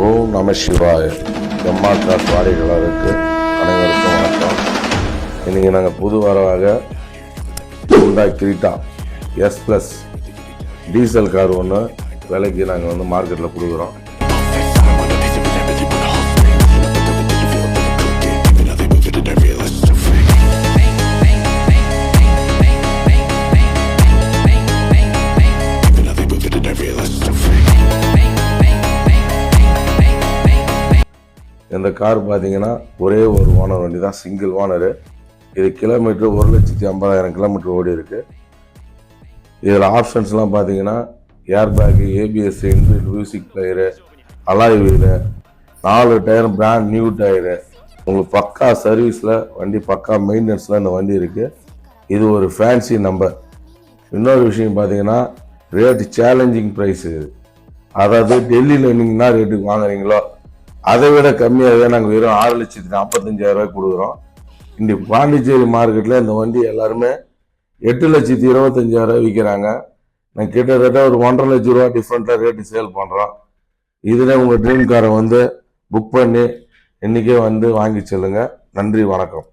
ஓம் நம சிவாய. எம்மா கார் வாடிக்கையாளருக்கு அனைவருக்கும் வணக்கம். இன்றைக்கி நாங்கள் புது வரவாக Hyundai Creta S+ diesel car ஒன்று விலைக்கு நாங்கள் மார்க்கெட்டில் கொடுக்குறோம். இந்த கார் பார்த்தீங்கன்னா ஒரே ஒரு ஓனர் வண்டி தான், சிங்கிள் ஓனரு. இது கிலோமீட்டர் 1,50,000 கிலோமீட்டர் ஓடி இருக்குது. இதில் ஆப்ஷன்ஸ்லாம் பார்த்தீங்கன்னா airbag, ABS, inbuilt music player, alloy wheel, 4 tyre brand new tyre. உங்களுக்கு பக்கா சர்வீஸில் வண்டி, பக்கா மெயின்டெனன்ஸில் இந்த வண்டி இருக்குது. இது ஒரு ஃபேன்சி நம்பர். இன்னொரு விஷயம் பார்த்தீங்கன்னா ரேட்டு சேலஞ்சிங் ப்ரைஸ். இது அதாவது டெல்லியில் நீங்கள் என்ன ரேட்டுக்கு வாங்குறீங்களோ அதை விட கம்மியாகவே நாங்கள் வெறும் 6,45,000 கொடுக்குறோம். இந்த பாண்டிச்சேரி மார்க்கெட்டில் இந்த வண்டி எல்லாருமே 8,25,000 விற்கிறாங்க. நான் கிட்டத்தட்ட ஒரு 1,50,000 ரூபா டிஃப்ரெண்ட்டாக ரேட்டு சேல் பண்ணுறோம். இதில் உங்கள் ட்ரீம் காரை புக் பண்ணி இன்றைக்கே வாங்கி செல்லுங்கள். நன்றி, வணக்கம்.